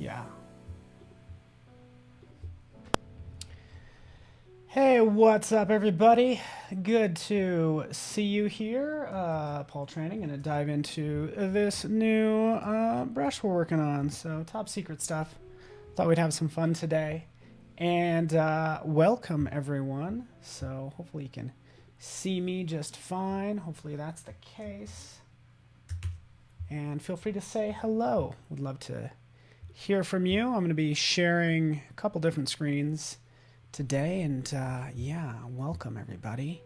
Yeah. Hey, what's up, everybody? Good to see you here. Paul Training, going to dive into this new brush we're working on. So, top secret stuff. Thought we'd have some fun today. And welcome, everyone. So, hopefully, you can see me just fine. Hopefully, that's the case. And feel free to say hello. Would love to hear from you. I'm going to be sharing a couple different screens today, and yeah, welcome everybody.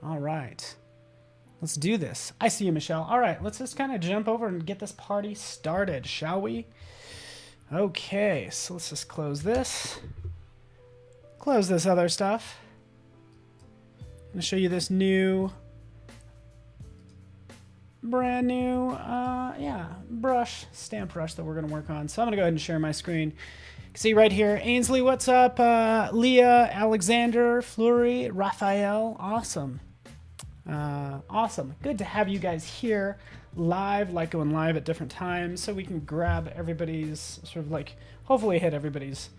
All right, let's do this. I see you, Michelle. All right, let's just kind of jump over and get this party started, shall we? Okay, so let's just close this other stuff. I'm going to show you this new brand new brush, stamp brush that we're going to work on. So I'm going to go ahead and share my screen. You can see right here, Ainsley, what's up? Leah, Alexander, Fleury, Raphael, awesome. Awesome. Good to have you guys here live, like going live at different times so we can grab everybody's, sort of like, hopefully hit everybody's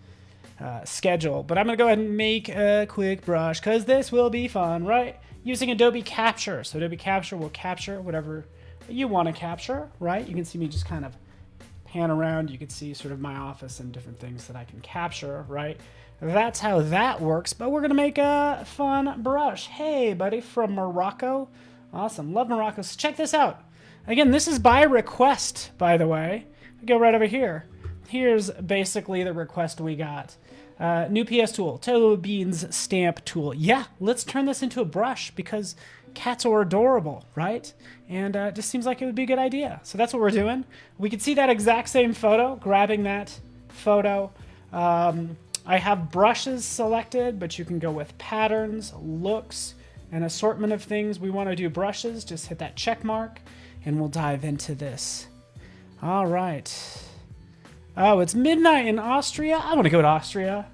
schedule. But I'm going to go ahead and make a quick brush because this will be fun, right? Using Adobe Capture. So Adobe Capture will capture whatever you want to capture, right? You can see me just kind of pan around. You can see sort of my office and different things that I can capture, right? That's how that works. But we're going to make a fun brush. Hey, buddy, from Morocco. Awesome. Love Morocco. So check this out. Again, this is by request, by the way. Go right over here. Here's basically the request we got. New PS tool, Taylor Beans stamp tool. Yeah, let's turn this into a brush because cats are adorable, right? And it just seems like it would be a good idea. So that's what we're doing. We can see that exact same photo, grabbing that photo. I have brushes selected, but you can go with patterns, looks, an assortment of things. We want to do brushes. Just hit that check mark and we'll dive into this. All right. Oh, it's midnight in Austria. I want to go to Austria.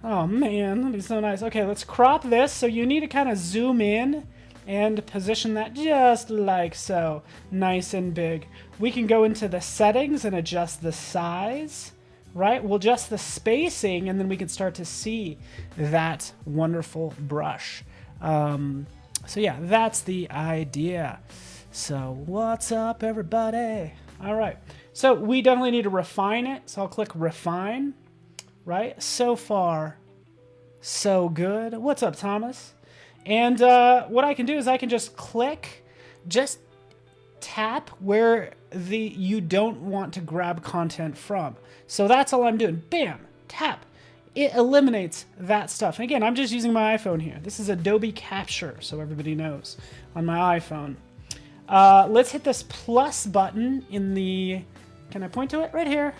Oh, man, that'd be so nice. Okay, let's crop this. So you need to kind of zoom in and position that just like so. Nice and big. We can go into the settings and adjust the size, right? We'll adjust the spacing, and then we can start to see that wonderful brush. So yeah, that's the idea. So what's up, everybody? All right. So we definitely need to refine it. So I'll click refine, right? So far, so good. What's up, Thomas? And what I can do is I can just click, just tap where you don't want to grab content from. So that's all I'm doing. Bam, tap. It eliminates that stuff. And again, I'm just using my iPhone here. This is Adobe Capture, so everybody knows, on my iPhone. Let's hit this plus button in the... Can I point to it? Right here.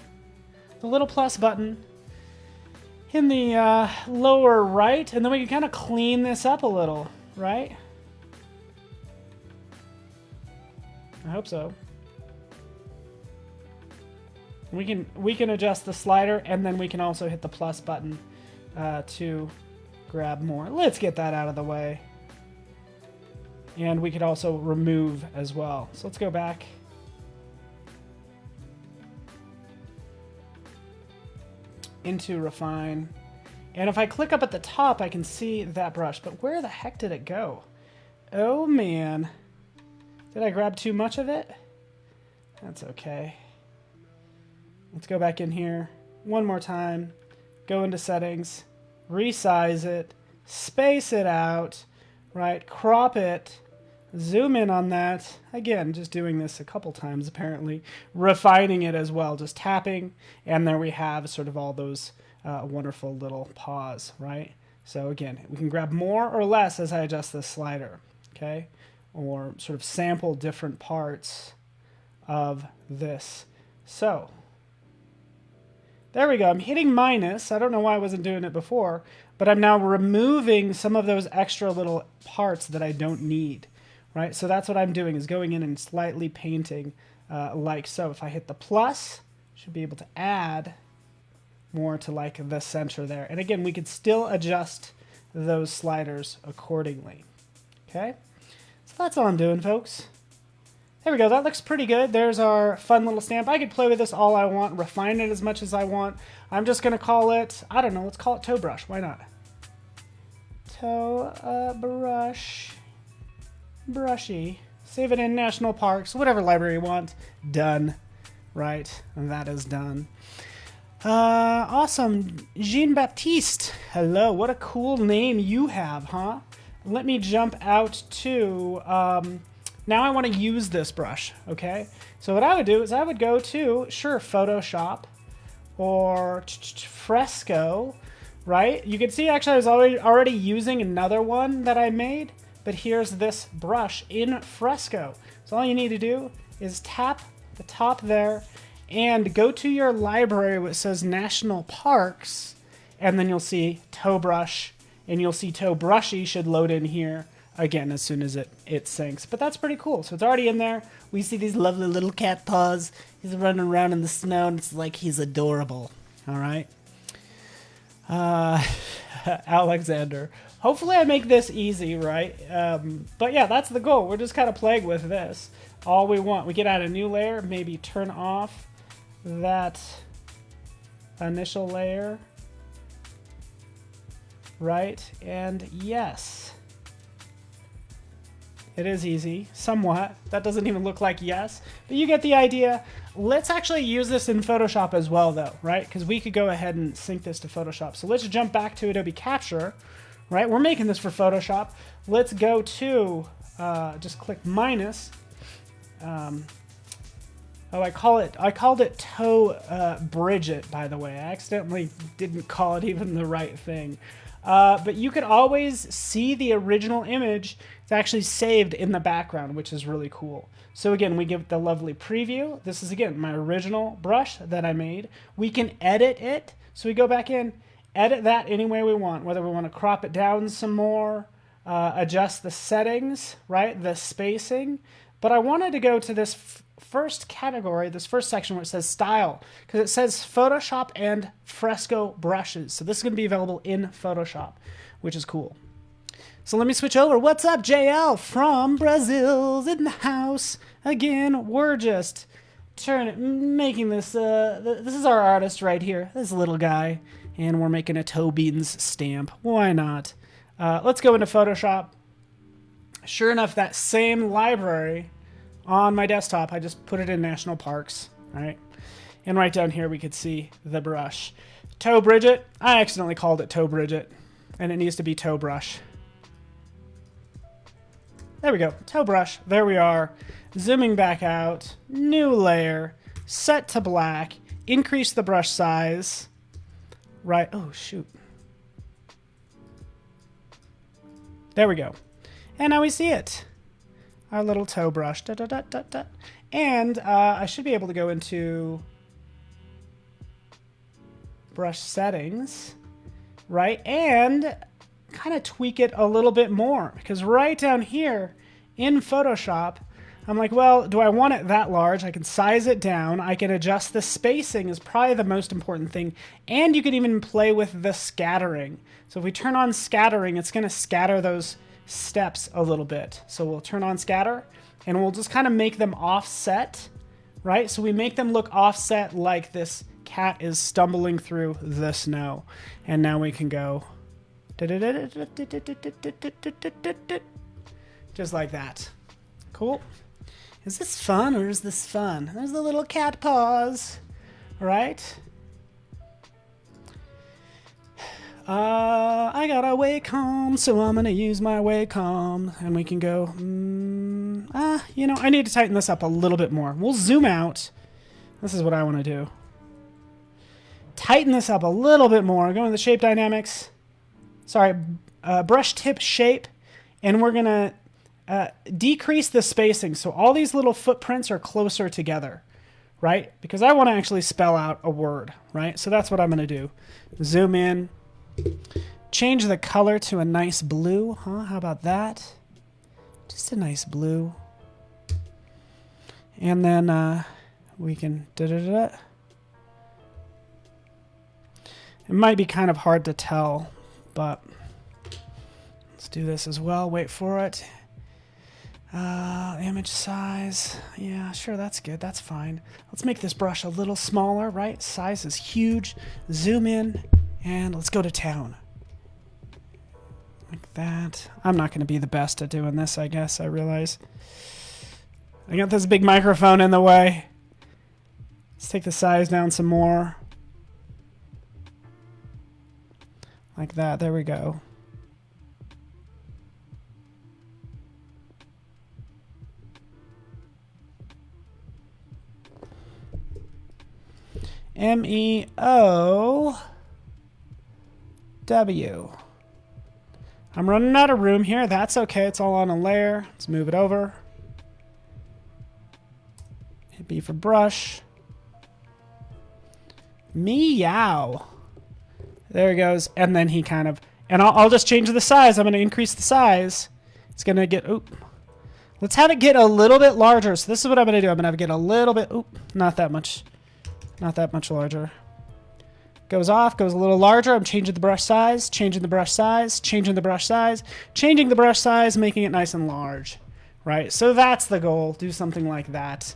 The little plus button in the lower right. And then we can kind of clean this up a little, right? I hope so. We can adjust the slider, and then we can also hit the plus button to grab more. Let's get that out of the way. And we could also remove as well. So let's go back. Into refine. And if I click up at the top, I can see that brush. But where the heck did it go? Oh, man. Did I grab too much of it? That's okay. Let's go back in here one more time. Go into settings. Resize it. Space it out. Right? Crop it. Zoom in on that. Again, just doing this a couple times apparently. Refining it as well, just tapping. And there we have sort of all those wonderful little paws, right? So again, we can grab more or less as I adjust this slider, okay? Or sort of sample different parts of this. So, there we go. I'm hitting minus. I don't know why I wasn't doing it before, but I'm now removing some of those extra little parts that I don't need. Right, so that's what I'm doing, is going in and slightly painting like so. If I hit the plus, should be able to add more to like the center there. And again, we could still adjust those sliders accordingly. Okay, so that's all I'm doing, folks. There we go. That looks pretty good. There's our fun little stamp. I could play with this all I want, refine it as much as I want. I'm just going to call it, I don't know, let's call it toe brush. Why not? Toe brush. Brushy. Save it in national parks, whatever library you want. Done. Right. And that is done. Awesome. Jean-Baptiste. Hello. What a cool name you have, huh? Let me jump out to... now I want to use this brush, okay? So what I would do is I would go to, sure, Photoshop or Fresco, right? You can see actually I was already using another one that I made, but here's this brush in Fresco. So all you need to do is tap the top there and go to your library where it says National Parks, and then you'll see toe brush, and you'll see toe brushy should load in here again as soon as it syncs. But that's pretty cool. So it's already in there. We see these lovely little cat paws. He's running around in the snow, and it's like he's adorable. All right. Alexander. Hopefully I make this easy, right? But yeah, that's the goal. We're just kind of playing with this. All we want. We can add a new layer, maybe turn off that initial layer. Right? And yes. It is easy, somewhat. That doesn't even look like yes, but you get the idea. Let's actually use this in Photoshop as well though, right? Because we could go ahead and sync this to Photoshop. So let's jump back to Adobe Capture, right? We're making this for Photoshop. Let's go to, just click minus. Oh, I called it toe Bridget, by the way. I accidentally didn't call it even the right thing. But you could always see the original image. It's actually saved in the background, which is really cool. So again, we give it the lovely preview. This is, again, my original brush that I made. We can edit it. So we go back in, edit that any way we want, whether we want to crop it down some more, adjust the settings, right, the spacing. But I wanted to go to this first category, this first section where it says style, because it says Photoshop and Fresco brushes. So this is going to be available in Photoshop, which is cool. So let me switch over. What's up, JL from Brazil's in the house. Again, we're just making this, this is our artist right here, this little guy, and we're making a toe beans stamp. Why not? Let's go into Photoshop. Sure enough, that same library on my desktop, I just put it in National Parks, right? And right down here, we could see the brush. Toe Bridget, I accidentally called it Toe Bridget, and it needs to be Toe Brush. There we go, Toe Brush, there we are. Zooming back out, new layer, set to black, increase the brush size, right, oh shoot. There we go. And now we see it. Our little toe brush. Da, da, da, da, da. And I should be able to go into brush settings, right? And kind of tweak it a little bit more. Because right down here in Photoshop, I'm like, well, do I want it that large? I can size it down. I can adjust the spacing is probably the most important thing. And you can even play with the scattering. So if we turn on scattering, it's going to scatter those steps a little bit. So we'll turn on scatter and we'll just kind of make them offset, right? So we make them look offset like this cat is stumbling through the snow. And now we can go just like that. Cool. Is this fun or is this fun? There's the little cat paws, right? I got a Wacom, so I'm going to use my Wacom, and we can go, you know, I need to tighten this up a little bit more. We'll zoom out. This is what I want to do. Tighten this up a little bit more. Go into the shape dynamics. Sorry, brush tip shape, and we're going to decrease the spacing so all these little footprints are closer together, right? Because I want to actually spell out a word, right? So that's what I'm going to do. Zoom in. Change the color to a nice blue, huh? How about that? Just a nice blue. And then we can It might be kind of hard to tell, but let's do this as well. Wait for it. Image size. Yeah, sure, that's good. That's fine. Let's make this brush a little smaller, right? Size is huge. Zoom in, and let's go to town. Like that. I'm not going to be the best at doing this, I guess, I realize. I got this big microphone in the way. Let's take the size down some more. Like that. There we go. MEOW. I'm running out of room here. That's okay. It's all on a layer. Let's move it over. Hit B for brush. Meow. There he goes. And then he kind of... And I'll just change the size. I'm going to increase the size. It's going to get... Oop. Let's have it get a little bit larger. So this is what I'm going to do. I'm going to have it get a little bit... Oop. Not that much. Not that much larger. Goes off, goes a little larger. I'm changing the brush size, changing the brush size, changing the brush size, changing the brush size, making it nice and large, right? So that's the goal. Do something like that.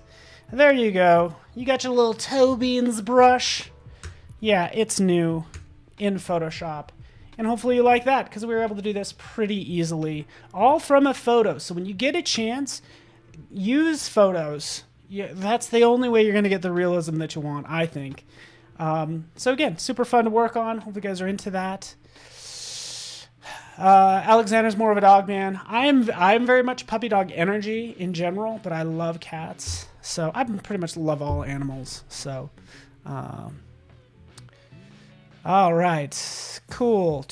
There you go. You got your little toe beans brush. Yeah, it's new in Photoshop. And hopefully you like that because we were able to do this pretty easily. All from a photo. So when you get a chance, use photos. Yeah, that's the only way you're going to get the realism that you want, I think. So again, super fun to work on. Hope you guys are into that. Alexander's more of a dog man. I'm very much puppy dog energy in general, but I love cats. So I pretty much love all animals. So, all right, cool.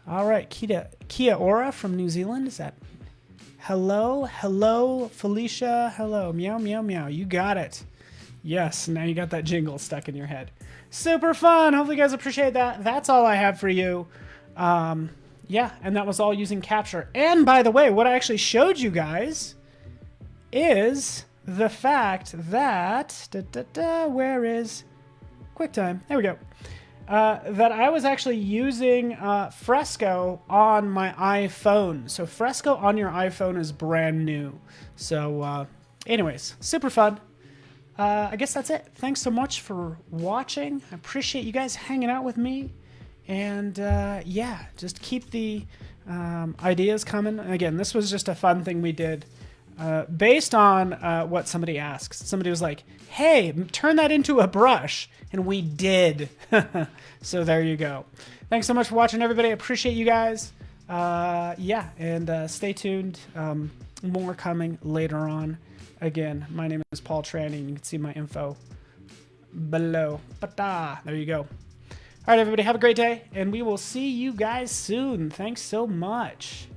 All right, Kia Ora from New Zealand. Is that? Hello, Felicia. Hello, meow, meow, meow. You got it. Yes, now you got that jingle stuck in your head. Super fun. Hopefully you guys appreciate that. That's all I have for you. Yeah, and that was all using Capture. And by the way, what I actually showed you guys is the fact that... where is QuickTime? There we go. That I was actually using Fresco on my iPhone. So Fresco on your iPhone is brand new. So anyways, super fun. I guess that's it. Thanks so much for watching. I appreciate you guys hanging out with me. And yeah, just keep the ideas coming. And again, this was just a fun thing we did based on what somebody asked. Somebody was like, hey, turn that into a brush. And we did. So there you go. Thanks so much for watching, everybody. I appreciate you guys. Yeah, and stay tuned. More coming later on. Again, my name is Paul Tranny, and you can see my info below. There you go. All right, everybody, have a great day, and we will see you guys soon. Thanks so much.